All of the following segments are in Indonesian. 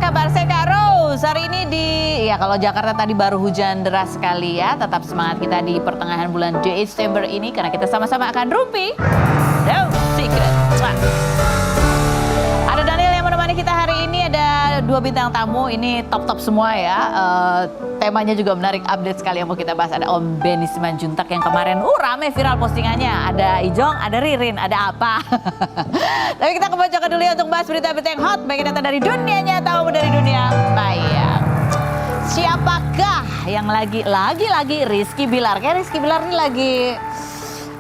kabar? Saya Kak Rose. Hari ini kalau Jakarta tadi baru hujan deras sekali ya. Tetap semangat kita di pertengahan bulan Desember ini karena kita sama-sama akan rumpi. No secret. Ada Daniel yang menemani kita hari ini, ada 2 bintang tamu. Ini top-top semua ya. Temanya juga menarik, update sekali yang mau kita bahas. Ada Om Benny Simanjuntak yang kemarin rame viral postingannya. Ada Ijong, ada Ririn, ada apa? Tapi kita kebacakan dulu ya untuk bahas berita-berita yang hot. Baik data dari dunia nyata maupun dari dunia maya. Siapakah yang lagi Rizky Bilar? Kayak Rizky Bilar ini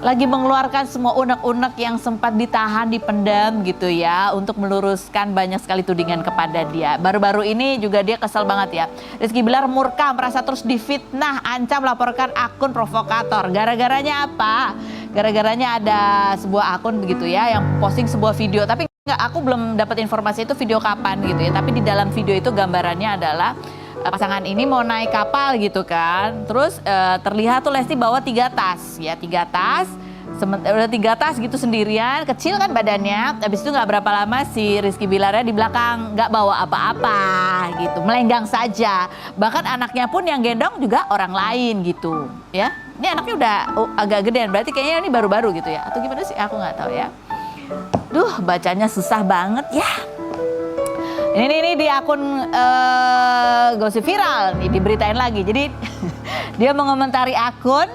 lagi mengeluarkan semua unek-unek yang sempat ditahan, dipendam gitu ya, untuk meluruskan banyak sekali tudingan kepada dia. Baru-baru ini juga dia kesel banget ya. Rizky Bilar murka, merasa terus difitnah, ancam laporkan akun provokator. Gara-garanya apa? Gara-garanya ada sebuah akun begitu ya yang posting sebuah video, tapi aku belum dapat informasi itu video kapan gitu ya. Tapi di dalam video itu gambarannya adalah pasangan ini mau naik kapal gitu kan. Terus terlihat tuh Lesti bawa 3 tas ya, 3 tas. Udah 3 tas gitu sendirian, kecil kan badannya. Habis itu nggak berapa lama si Rizky Bilarnya di belakang nggak bawa apa-apa gitu, melenggang saja. Bahkan anaknya pun yang gendong juga orang lain gitu ya. Ini anaknya udah agak gedean, berarti kayaknya ini baru-baru gitu ya. Atau gimana sih, aku nggak tahu ya. Duh, bacanya susah banget ya. Ini di akun gosip viral nih, diberitain lagi. Jadi dia mengomentari akun,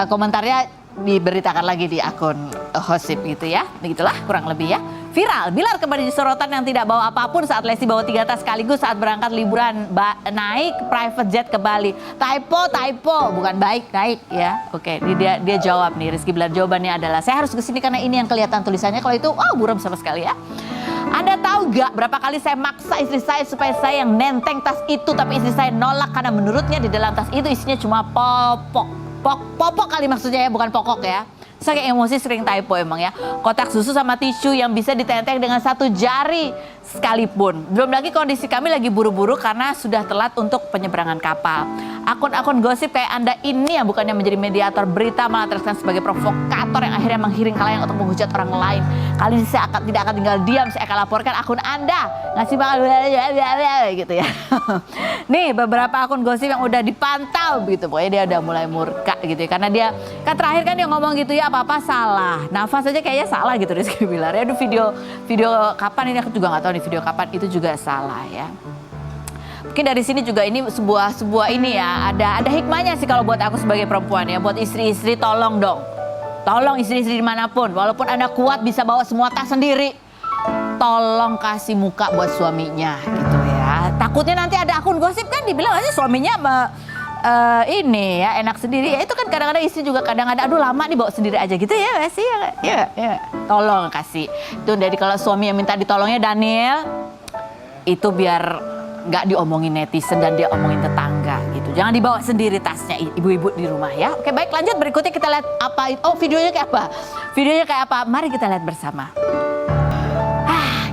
komentarnya diberitakan lagi di akun gosip gitu ya. Begitulah kurang lebih ya. Viral, Bilar kembali di sorotan yang tidak bawa apapun saat Lesti bawa 3 tas sekaligus saat berangkat liburan naik private jet ke Bali. Typo, bukan naik ya. Oke, dia jawab nih, Rizky Bilar jawabannya adalah, saya harus kesini karena ini yang kelihatan tulisannya. Kalau itu, buram sama sekali ya. Anda tahu gak berapa kali saya maksa istri saya supaya saya yang nenteng tas itu, tapi istri saya nolak karena menurutnya di dalam tas itu isinya cuma popok kali maksudnya ya, bukan pokok ya. Saking emosi sering typo emang ya. Kotak susu sama tisu yang bisa ditenteng dengan 1 jari sekalipun. Belum lagi kondisi kami lagi buru-buru karena sudah telat untuk penyeberangan kapal. Akun-akun gosip kayak Anda ini yang bukannya menjadi mediator berita malah terkesan sebagai provokator yang akhirnya menggiring kalian untuk menghujat orang lain. Kali ini saya tidak akan tinggal diam, saya akan laporkan akun Anda. Ngasih makan gitu ya. Nih beberapa akun gosip yang udah dipantau gitu. Pokoknya dia udah mulai murka gitu ya. Karena dia kan terakhir kan dia ngomong gitu ya, apa-apa salah. Nafas aja kayaknya salah gitu Rizky Bilar. Ya aduh, video kapan ini, aku juga nggak tahu nih video kapan, itu juga salah ya. Mungkin dari sini juga ini sebuah ini ya, ada hikmahnya sih kalau buat aku sebagai perempuan ya. Buat istri-istri tolong dong. Tolong istri-istri dimanapun, walaupun Anda kuat bisa bawa semua tas sendiri, tolong kasih muka buat suaminya gitu ya. Takutnya nanti ada akun gosip kan dibilang aja suaminya ini ya enak sendiri ya. Itu kan kadang-kadang istri juga kadang-kadang aduh lama dibawa sendiri aja gitu ya sih ya. Tolong kasih. Itu dari kalau suami yang minta ditolongnya Daniel, itu biar nggak diomongin netizen dan dia omongin tetangga gitu. Jangan dibawa sendiri tasnya ibu-ibu di rumah ya. Oke, baik, lanjut berikutnya kita lihat apa. Videonya kayak apa? Videonya kayak apa? Mari kita lihat bersama.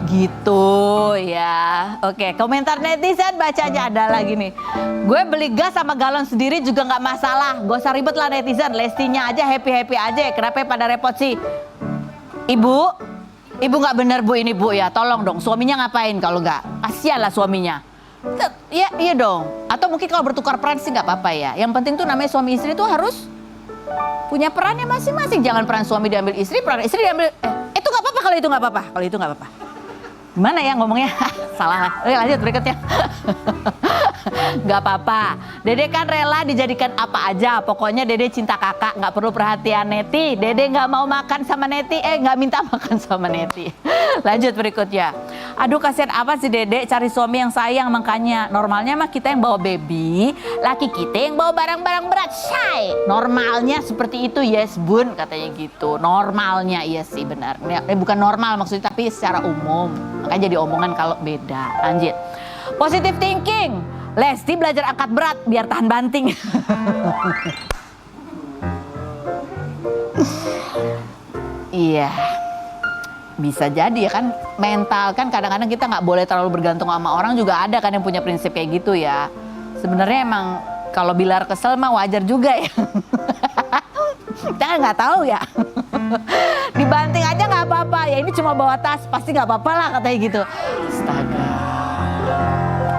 Gitu ya. Oke, komentar netizen bacanya ada lagi nih. Gue beli gas sama galon sendiri juga nggak masalah. Gak usah ribet lah netizen. Lestinya aja happy-happy aja. Kenapa pada repot sih? Ibu nggak bener bu ini bu ya. Tolong dong. Suaminya ngapain kalau nggak? Kasian lah suaminya. Iya dong. Atau mungkin kalau bertukar peran sih nggak apa-apa ya. Yang penting tuh namanya suami istri tuh harus punya perannya masing-masing. Jangan peran suami diambil istri, peran istri diambil. Itu nggak apa-apa kalau itu nggak apa-apa. Kalau itu nggak apa-apa. Gimana ya ngomongnya? Salah lah. Oke, lanjut berikutnya. Gak apa-apa. Dede kan rela dijadikan apa aja. Pokoknya Dede cinta kakak. Gak perlu perhatian Neti. Dede gak mau makan sama Neti. Gak minta makan sama Neti. Lanjut berikutnya. Aduh, kasihan apa sih Dede cari suami yang sayang. Makanya normalnya mah kita yang bawa baby, laki kita yang bawa barang-barang berat. Shay. Normalnya seperti itu, yes bun, katanya gitu. Normalnya, iya sih benar. Bukan normal maksudnya, tapi secara umum. Makanya jadi omongan kalau beda. Lanjut. Positive thinking. Lesti belajar angkat berat biar tahan banting. Iya. Bisa jadi ya kan, mental kan kadang-kadang kita nggak boleh terlalu bergantung sama orang, juga ada kan yang punya prinsip kayak gitu ya. Sebenarnya emang kalau Bilar kesel mah wajar juga ya. Kita kan nggak tahu ya. Dibanting aja nggak apa-apa ya, ini cuma bawa tas pasti nggak apa-apa lah katanya gitu. Astaga.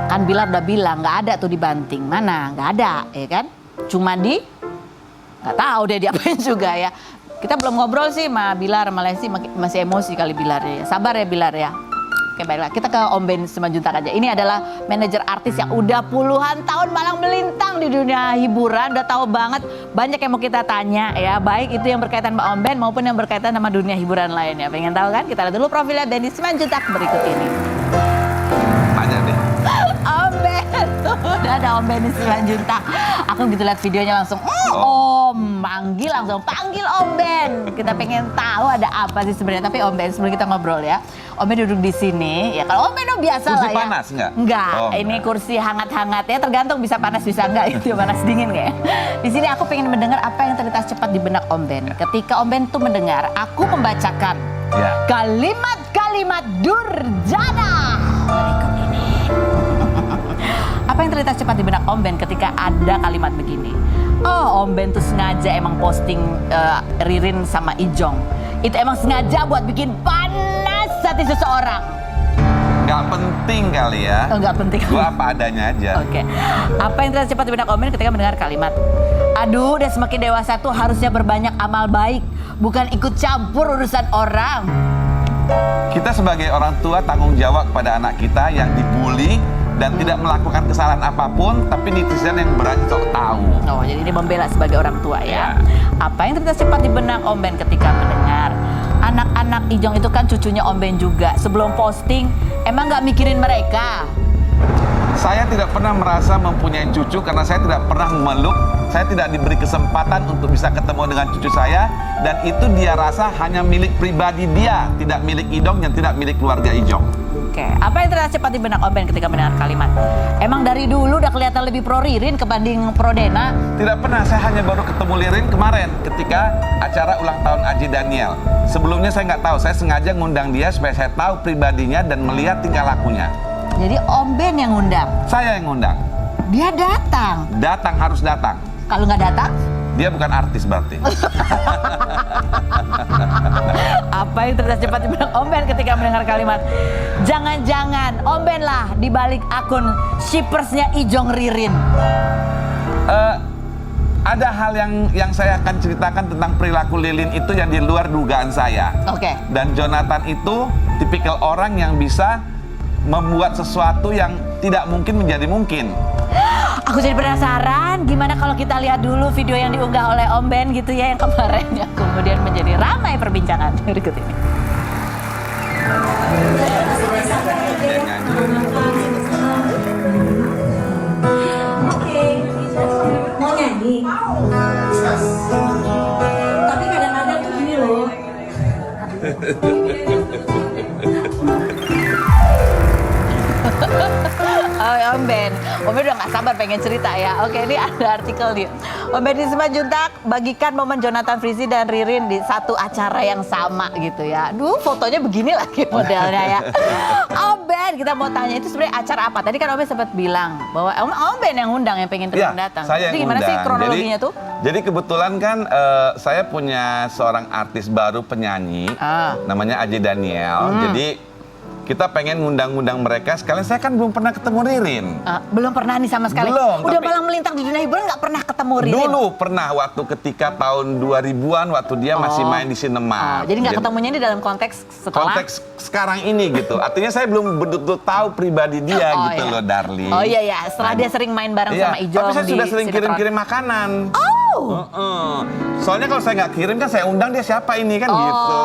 Kan Bilar udah bilang nggak ada tuh dibanting, mana nggak ada, ya kan? Cuma nggak tahu deh diapain juga ya. Kita belum ngobrol sih sama Bilar, Malaysia masih emosi kali Bilar ya. Sabar ya Bilar ya. Oke baiklah, kita ke Om Ben Simanjuntak aja. Ini adalah manajer artis yang udah puluhan tahun malang melintang di dunia hiburan. Udah tahu banget, banyak yang mau kita tanya ya. Baik itu yang berkaitan sama Om Ben maupun yang berkaitan sama dunia hiburan lainnya. Pengen tahu kan? Kita lihat dulu profilnya Ben Simanjuntak berikut ini. Tanya deh. Om Ben, tuh udah ada Om Ben Simanjuntak. Aku gitu lihat videonya langsung, Om, panggil Om Ben. Kita pengen tahu ada apa sih sebenarnya. Tapi Om Ben, sebelum kita ngobrol ya, Om Ben duduk di sini. Ya kalau Om Ben biasa kursi lah ya. panas nggak? Enggak, Oh, ini enggak. kursi hangat-hangat ya. Tergantung bisa panas bisa enggak itu panas dingin kayak. Di sini aku pengen mendengar apa yang terlintas cepat di benak Om Ben. Ketika Om Ben tuh mendengar, aku membacakan Ya. kalimat-kalimat durjana berikut ini. Apa yang terlintas cepat di benak Om Ben ketika ada kalimat begini? Oh, Om Ben tuh sengaja emang posting Ririn sama Ijong. Itu emang sengaja buat bikin panas hati seseorang. Nggak penting kali ya. Oh, nggak penting. Gua apa adanya aja. Oke. Apa yang terlintas cepat di benak Om Ben ketika mendengar kalimat? Aduh, udah semakin dewasa tuh harusnya berbanyak amal baik, bukan ikut campur urusan orang. Kita sebagai orang tua tanggung jawab kepada anak kita yang dibully dan tidak melakukan kesalahan apapun, tapi netizen yang berani sok tahu. Oh, jadi ini membela sebagai orang tua ya. Ya. Apa yang terlintas cepat di benak Om Ben ketika mendengar anak-anak Ijong itu kan cucunya Om Ben juga. Sebelum posting, emang nggak mikirin mereka? Saya tidak pernah merasa mempunyai cucu karena saya tidak pernah memeluk. Saya tidak diberi kesempatan untuk bisa ketemu dengan cucu saya, dan itu dia rasa hanya milik pribadi dia, tidak milik Ijong dan tidak milik keluarga Ijong. Oke, apa yang terlintas cepat di benak Om Ben ketika mendengar kalimat? Emang dari dulu udah kelihatan lebih pro Ririn kebanding pro Dena? Tidak pernah, saya hanya baru ketemu Ririn kemarin ketika acara ulang tahun Aji Daniel. Sebelumnya saya nggak tahu, saya sengaja ngundang dia supaya saya tahu pribadinya dan melihat tingkah lakunya. Jadi Om Ben yang ngundang, Saya yang ngundang. dia datang. Datang, harus datang. Kalau nggak datang, Dia bukan artis berarti. apa yang terlintas cepat di benak Om Ben ketika mendengar kalimat? Jangan-jangan Om Ben lah dibalik akun shippersnya Ijong Ririn. Ada hal yang saya akan ceritakan tentang perilaku Lilin itu yang di luar dugaan saya. Oke. Dan Jonathan itu tipikal orang yang bisa membuat sesuatu yang tidak mungkin menjadi mungkin. Aku jadi penasaran gimana kalau kita lihat dulu video yang diunggah oleh Om Ben gitu ya yang kemarin yang kemudian menjadi ramai perbincangan berikut ini. Dia nyanyi. Oke, mau nyanyi. Tapi kadang-kadang tuh gini loh. Oh, Om Ben udah gak sabar pengen cerita ya. Oke, ini ada artikel nih. Om Ben Simanjuntak bagikan momen Jonathan Frizzy dan Ririn di satu acara yang sama gitu ya. Duh, fotonya begini lagi modelnya ya. Om Ben, kita mau tanya itu sebenarnya acara apa? Tadi kan Om Ben sempat bilang bahwa Om Ben yang undang yang pengen Ya, datang. saya Jadi yang gimana sih undang. kronologinya tuh? Jadi kebetulan kan saya punya seorang artis baru penyanyi, namanya Aji Daniel. Jadi kita pengen ngundang-ngundang mereka. Sekalian saya kan belum pernah ketemu Ririn. Belum pernah nih sama sekali. Belum, Udah tapi- malang melintang di dunia hiburan nggak pernah ketemu Ririn. Dulu pernah waktu ketika tahun 2000-an waktu dia masih main di sinema. Jadi nggak ketemunya ini dalam konteks setelah. Konteks sekarang ini gitu. Artinya saya belum betul-betul tahu pribadi dia gitu iya. loh, Darling. Oh iya ya, setelah dia sering main bareng Iya, sama Ijong tapi saya di sudah sering sinetron. kirim-kirim makanan. Oh. Soalnya kalau saya nggak kirim kan saya undang dia siapa ini kan gitu.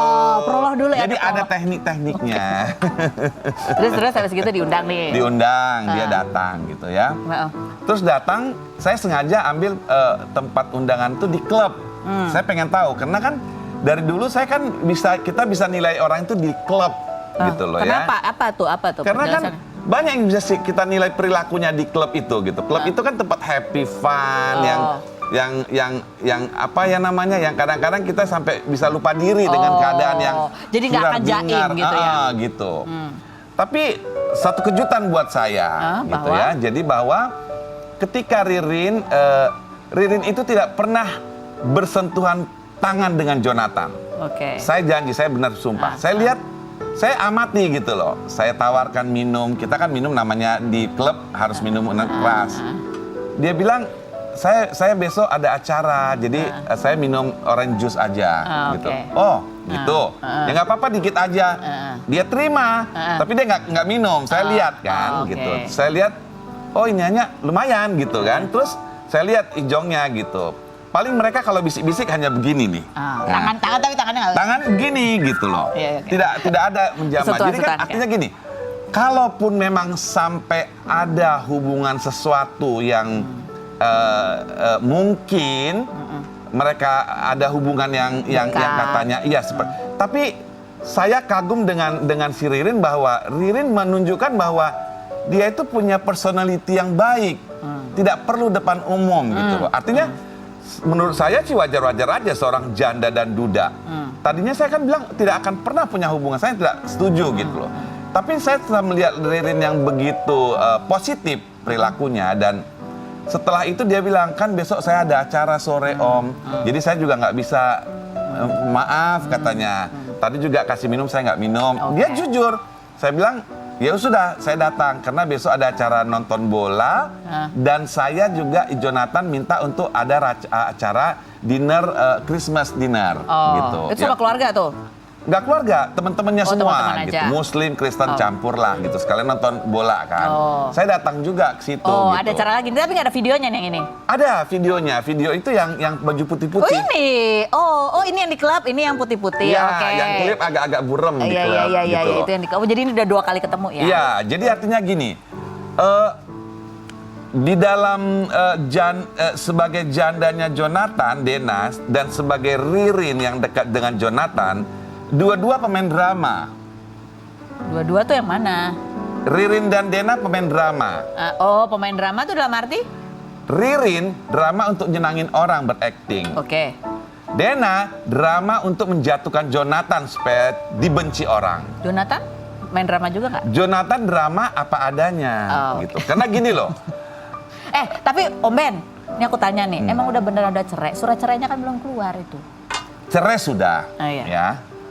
proloh dulu ya, Jadi ada ada proloh. teknik-tekniknya. Terus habis gitu diundang nih. Diundang, dia datang gitu ya. Oh. Terus datang, saya sengaja ambil tempat undangan tuh di klub. Saya pengen tahu karena kan dari dulu saya kan kita bisa nilai orang itu di klub gitu loh ya. Kenapa? Apa tuh? Karena kan penjelasannya? banyak yang bisa kita nilai perilakunya di klub itu gitu. Klub itu kan tempat happy fun yang apa ya namanya, yang kadang-kadang kita sampai bisa lupa diri dengan keadaan yang jadi nggak akan jaim hirar-bingar. gitu ya? Gitu. Tapi satu kejutan buat saya gitu bahwa? ya. Jadi bahwa ketika Ririn itu tidak pernah bersentuhan tangan dengan Jonathan. Oke. Saya janji, saya benar sumpah. Saya lihat saya amati gitu loh. Saya tawarkan minum, kita kan minum namanya di klub harus minum keras. Dia bilang, saya besok ada acara, jadi saya minum orange juice aja gitu. Oke. Oh gitu, ya nggak apa-apa dikit aja. Dia terima, tapi dia nggak minum. Saya lihat kan oke. gitu. Saya lihat, oh ini hanya lumayan gitu kan. Terus saya lihat ijongnya gitu. Paling mereka kalau bisik-bisik hanya begini nih. Tangan tapi tangannya nggak. Tangan begini gitu loh. Iya, oke. Tidak ada menjamah. Jadi kan Sentuhan-sentuhan, artinya gini. Kalaupun memang sampai ada hubungan sesuatu yang mungkin mereka ada hubungan yang katanya iya seperti. Tapi saya kagum dengan si Ririn bahwa Ririn menunjukkan bahwa dia itu punya personality yang baik. Tidak perlu depan umum gitu loh. Artinya menurut saya sih wajar-wajar aja seorang janda dan duda. Tadinya saya kan bilang tidak akan pernah punya hubungan, saya tidak setuju gitu loh. Tapi saya telah melihat Ririn yang begitu positif perilakunya dan setelah itu dia bilang, kan besok saya ada acara sore om, jadi saya juga nggak bisa, maaf katanya. Tadi juga kasih minum, saya nggak minum. Dia jujur, saya bilang, ya sudah saya datang karena besok ada acara nonton bola dan saya juga Jonathan minta untuk ada acara dinner, Christmas dinner gitu. Itu sama keluarga tuh? Nggak keluarga, teman-temannya semua teman-teman gitu. aja. Muslim, Kristen campur lah gitu. Sekalian nonton bola kan. Saya datang juga ke situ gitu. Ada acara lagi, tapi nggak ada videonya nih yang ini? Ada videonya, video itu yang baju putih-putih. Ini, ini yang di klub, ini yang putih-putih. Iya, Oke. yang klip agak-agak burem di klub Iya, gitu. itu yang di klub. Jadi ini udah 2 kali ketemu ya? Iya, jadi artinya gini, di dalam sebagai jandanya Jonathan, Dena, dan sebagai Ririn yang dekat dengan Jonathan, dua-dua pemain drama. Dua-dua tuh yang mana? Ririn dan Dena pemain drama. Pemain drama tuh dalam arti? Ririn drama untuk nyenangin orang berakting. Oke. Dena drama untuk menjatuhkan Jonathan supaya dibenci orang. Jonathan main drama juga nggak? Jonathan drama apa adanya gitu. Karena gini loh. Tapi Om Ben, ini aku tanya nih, emang udah bener ada cerai? Surat cerainya kan belum keluar itu. Cerai sudah, Iya. ya.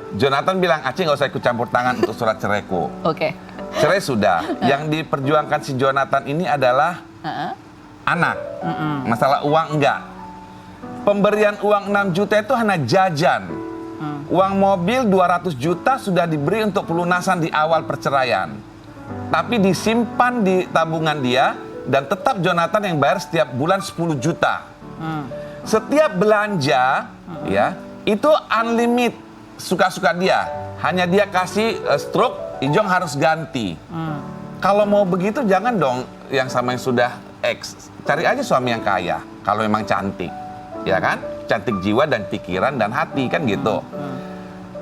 Jonathan bilang, Aceh nggak usah ikut campur tangan untuk surat ceraiku. Oke. Cerai sudah. Yang diperjuangkan si Jonathan ini adalah anak. Masalah uang enggak. Pemberian uang 6 juta itu hanya jajan. Uang mobil 200 juta sudah diberi untuk pelunasan di awal perceraian. Tapi disimpan di tabungan dia dan tetap Jonathan yang bayar setiap bulan 10 juta. Setiap belanja ya, itu unlimited. Suka-suka dia, hanya dia kasih stroke, Ijong harus ganti. Kalau mau begitu jangan dong yang sama yang sudah ex, cari aja suami yang kaya. Kalau memang cantik, ya kan? Cantik jiwa dan pikiran dan hati kan gitu.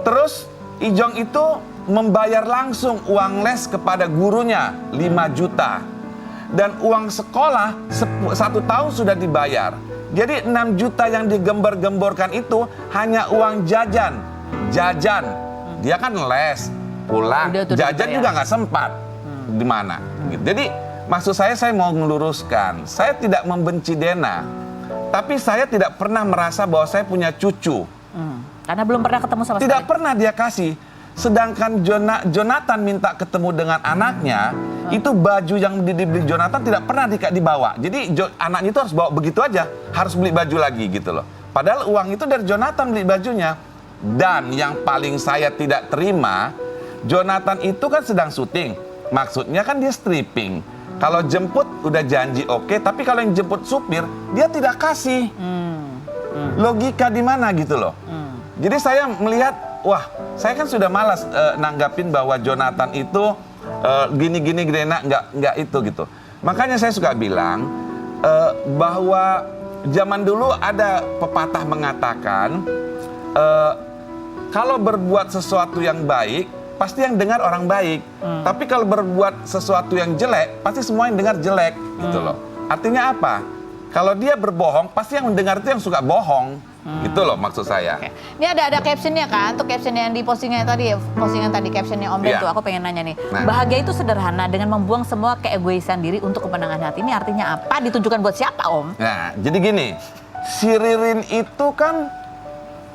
Terus Ijong itu membayar langsung uang les kepada gurunya 5 juta dan uang sekolah 1 tahun sudah dibayar. Jadi 6 juta yang digembar-gemborkan itu hanya uang jajan. Dia kan les, pulang, jajan juga nggak sempat. Di mana? Gitu. Jadi maksud saya mau meluruskan, saya tidak membenci Dena, tapi saya tidak pernah merasa bahwa saya punya cucu. Karena belum pernah ketemu sama Tidak sekali. pernah dia kasih. Sedangkan Jonathan minta ketemu dengan anaknya, itu baju yang dibeli Jonathan tidak pernah dibawa. Jadi anaknya itu harus bawa begitu aja, harus beli baju lagi gitu loh. Padahal uang itu dari Jonathan beli bajunya. Dan yang paling saya tidak terima, Jonathan itu kan sedang syuting. Maksudnya kan dia stripping. Kalau jemput udah janji oke, tapi kalau yang jemput supir, dia tidak kasih. Logika di mana gitu loh. Jadi saya melihat, wah, saya kan sudah malas nanggapin bahwa Jonathan itu gini-gini Dena nggak itu gitu. Makanya saya suka bilang bahwa zaman dulu ada pepatah mengatakan kalau berbuat sesuatu yang baik, pasti yang dengar orang baik. Tapi kalau berbuat sesuatu yang jelek, pasti semua yang dengar jelek, gitu loh. Artinya apa? Kalau dia berbohong, pasti yang mendengar itu yang suka bohong. Gitu loh maksud saya. Oke. Ini ada captionnya kan, tuh caption yang di postingan tadi captionnya Om Ben Iya. tuh, aku pengen nanya nih. Nah. Bahagia itu sederhana dengan membuang semua keegoisan diri untuk kemenangan hati. Ini artinya apa? Ditujukan buat siapa Om? Nah, jadi gini, si Ririn itu kan,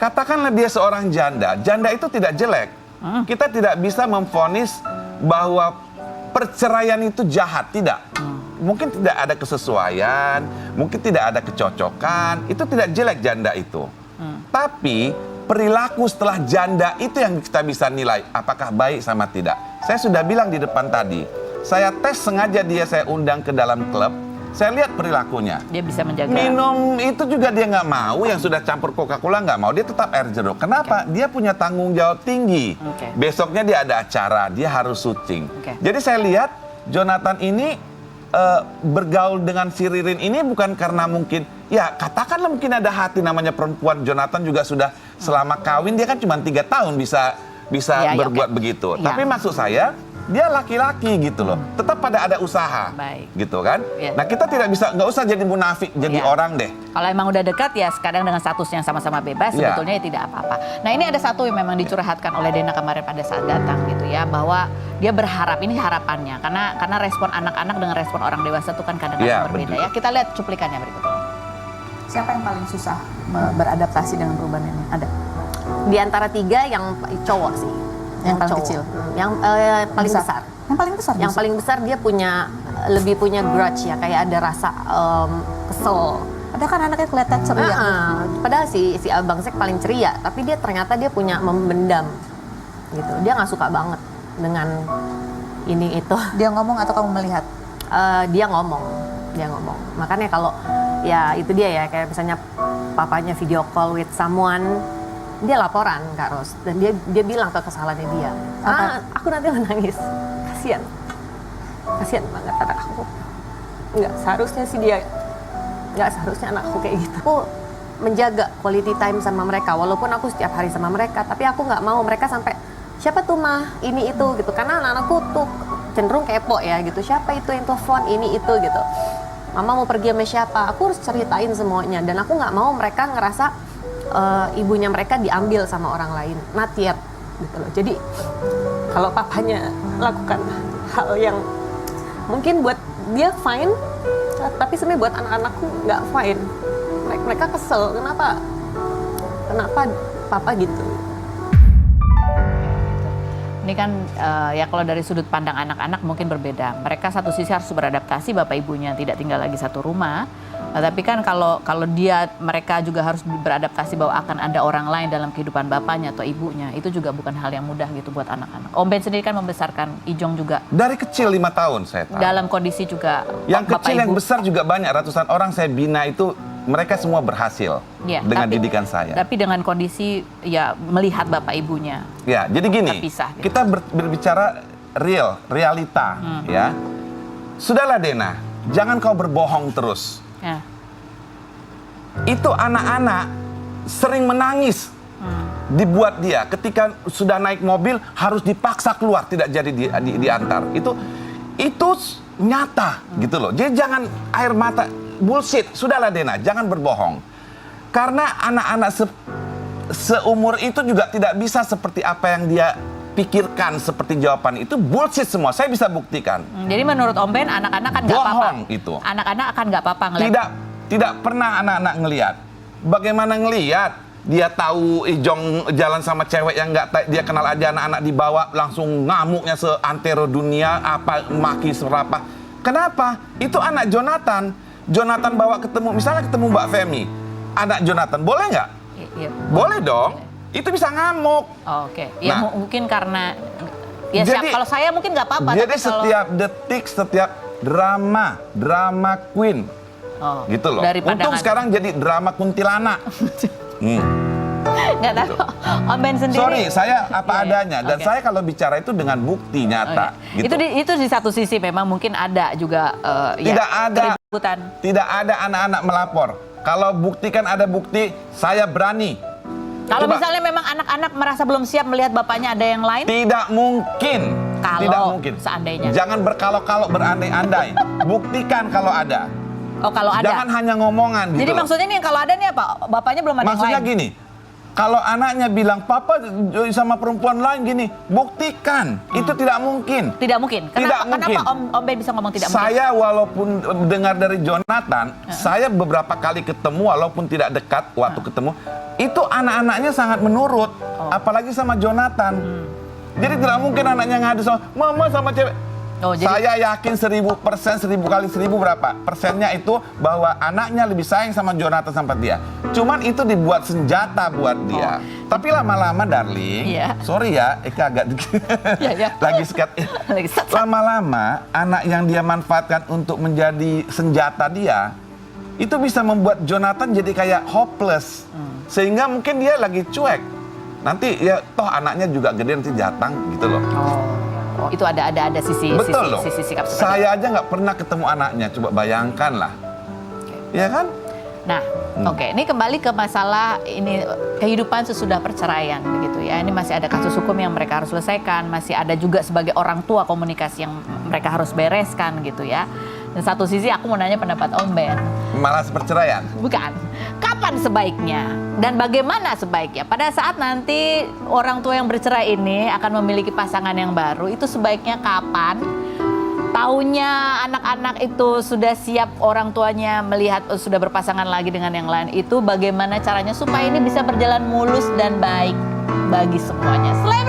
katakanlah dia seorang janda. Janda itu tidak jelek. Kita tidak bisa memvonis bahwa perceraian itu jahat, tidak. Mungkin tidak ada kesesuaian, mungkin tidak ada kecocokan, itu tidak jelek janda itu. Tapi perilaku setelah janda itu yang kita bisa nilai apakah baik sama tidak. Saya sudah bilang di depan tadi, saya tes sengaja dia saya undang ke dalam klub, saya lihat perilakunya. Dia bisa menjaga. Minum itu juga dia nggak mau, yang sudah campur Coca-Cola nggak mau, dia tetap air jeruk. Kenapa? Dia punya tanggung jawab tinggi. Besoknya dia ada acara, dia harus syuting. Jadi saya lihat Jonathan ini bergaul dengan si Ririn ini bukan karena mungkin, ya katakanlah mungkin ada hati, namanya perempuan. Jonathan juga sudah selama kawin, dia kan cuma 3 tahun bisa Ya, berbuat begitu. Ya. Tapi maksud saya, dia laki-laki gitu loh, tetap pada ada usaha, gitu kan? Ya. Nah kita tidak bisa, nggak usah jadi munafik, jadi orang deh. Kalau emang udah dekat ya sekarang dengan statusnya sama-sama bebas, sebetulnya ya tidak apa-apa. Nah ini ada satu yang memang dicurhatkan oleh Dena kemarin pada saat datang gitu ya, bahwa dia berharap, ini harapannya, karena respon anak-anak dengan respon orang dewasa itu kan kadang-kadang berbeda ya. Kita lihat cuplikannya berikut. Siapa yang paling susah beradaptasi dengan perubahan ini? Ada? Di antara 3 yang cowok sih. Yang paling cowok. kecil? Yang paling besar. Yang paling besar? Yang paling besar dia lebih punya grudge ya, kayak ada rasa kesel. Padahal kan anaknya kelihatan ceria. Padahal si Abang Sek paling ceria, tapi dia ternyata dia punya memendam gitu. Dia nggak suka banget dengan ini itu. Dia ngomong atau kamu melihat? Dia ngomong. Makanya kalau ya itu dia ya, kayak misalnya papanya video call with someone, dia laporan Kak Ros, dan dia bilang ke kesalahannya dia. Aku nanti menangis, kasihan banget anak aku. Nggak seharusnya sih dia, nggak seharusnya anak aku kayak gitu. Aku menjaga quality time sama mereka, walaupun aku setiap hari sama mereka, tapi aku nggak mau mereka sampai siapa tuh mah ini itu gitu, karena anak-anakku tuh cenderung kepo ya gitu, siapa itu yang telepon ini itu gitu, mama mau pergi sama siapa, aku harus ceritain semuanya, dan aku nggak mau mereka ngerasa ibunya mereka diambil sama orang lain, not yet gitu loh. Jadi kalau papanya lakukan hal yang mungkin buat dia fine, tapi sebenarnya buat anak-anakku nggak fine. Mereka kesel, kenapa papa gitu. Ini kan ya kalau dari sudut pandang anak-anak mungkin berbeda. Mereka satu sisi harus beradaptasi, bapak ibunya tidak tinggal lagi satu rumah. Tapi kan kalau mereka juga harus beradaptasi bahwa akan ada orang lain dalam kehidupan bapaknya atau ibunya, itu juga bukan hal yang mudah gitu buat anak-anak. Om Ben sendiri kan membesarkan Ijong juga. Dari kecil 5 tahun saya tahu. Dalam kondisi juga yang bapak kecil, ibu. yang besar juga banyak, ratusan orang saya bina itu, mereka semua berhasil dengan didikan saya. Tapi dengan kondisi ya melihat bapak ibunya. Ya, jadi gini, terpisah, gitu. kita berbicara realita ya. Sudahlah Dena, jangan kau berbohong terus. Ya. Itu anak-anak sering menangis. Dibuat dia ketika sudah naik mobil harus dipaksa keluar, tidak jadi diantar. Itu nyata gitu loh. Jadi jangan air mata bullshit. Sudahlah Dena, jangan berbohong. Karena anak-anak seumur itu juga tidak bisa seperti apa yang dia pikirkan, seperti jawaban itu bullshit semua. Saya bisa buktikan. Jadi menurut Om Ben, anak-anak kan nggak apa-apa. Bohong itu. Anak-anak akan nggak apa-apa ngeliat. Tidak pernah anak-anak ngelihat. Bagaimana ngelihat? Dia tahu Ijong jalan sama cewek yang nggak dia kenal aja, anak-anak dibawa langsung ngamuknya seantero dunia, apa maki serapa. Kenapa? Itu anak Jonathan. Jonathan bawa ketemu, misalnya ketemu Mbak Femi, anak Jonathan, boleh nggak? Iya. Boleh dong. Itu bisa ngamuk. Oh, oke. Ya Nah, mungkin karena ya jadi, kalau saya mungkin nggak apa-apa. Jadi tapi kalau, setiap detik, setiap drama queen. Gitu loh. Dari Untung pandangan. sekarang jadi drama kuntilanak. nggak tahu. Om Ben sendiri. Sorry, saya apa Iya, adanya. Dan oke. saya kalau bicara itu dengan bukti nyata. Oke. Gitu. Itu di satu sisi memang mungkin ada juga Tidak ada. keributan. Tidak ada anak-anak melapor. Kalau buktikan ada bukti, saya berani. Kalau Coba. misalnya memang anak-anak merasa belum siap melihat bapaknya ada yang lain, Tidak mungkin. Kalau Tidak mungkin. seandainya. Jangan berkalok-kalok, berandai-andai. Buktikan kalau ada. oh kalau ada. Jangan hanya ngomongan gitu. Jadi loh. maksudnya nih kalau ada nih apa? Bapaknya belum ada Maksudnya yang lain. gini, kalau anaknya bilang, papa sama perempuan lain gini, buktikan. Itu tidak mungkin. Tidak mungkin. Tidak Kenapa mungkin. Om Ben bisa ngomong tidak mungkin? Saya walaupun dengar dari Jonathan, saya beberapa kali ketemu, walaupun tidak dekat waktu ketemu, itu anak-anaknya sangat menurut. Apalagi sama Jonathan. Jadi tidak mungkin anaknya ngadu sama mama sama cewek. Oh, jadi- Saya yakin 1000%, 1000 kali 1000 berapa? Persennya itu bahwa anaknya lebih sayang sama Jonathan sampai dia. Cuman itu dibuat senjata buat dia. Tapi lama-lama darling, Iya. sorry ya, Eka agak Iya. lagi sekat. Lagi set. Lama-lama anak yang dia manfaatkan untuk menjadi senjata dia, itu bisa membuat Jonathan jadi kayak hopeless. Sehingga mungkin dia lagi cuek. Nanti ya toh anaknya juga gede nanti jatang gitu loh. Oh, itu ada sisi Betul loh. sisi sikap seperti itu. Saya aja nggak pernah ketemu anaknya. Coba bayangkan lah. Ya kan? Nah, oke, ini kembali ke masalah ini kehidupan sesudah perceraian begitu ya. Ini masih ada kasus hukum yang mereka harus selesaikan, masih ada juga sebagai orang tua komunikasi yang mereka harus bereskan gitu ya. Dan satu sisi aku mau nanya pendapat Om Ben. Malah perceraian. Bukan. Kapan sebaiknya dan bagaimana sebaiknya? Pada saat nanti orang tua yang bercerai ini akan memiliki pasangan yang baru, itu sebaiknya kapan? Taunya anak-anak itu sudah siap, orang tuanya melihat sudah berpasangan lagi dengan yang lain, itu bagaimana caranya supaya ini bisa berjalan mulus dan baik bagi semuanya. Selain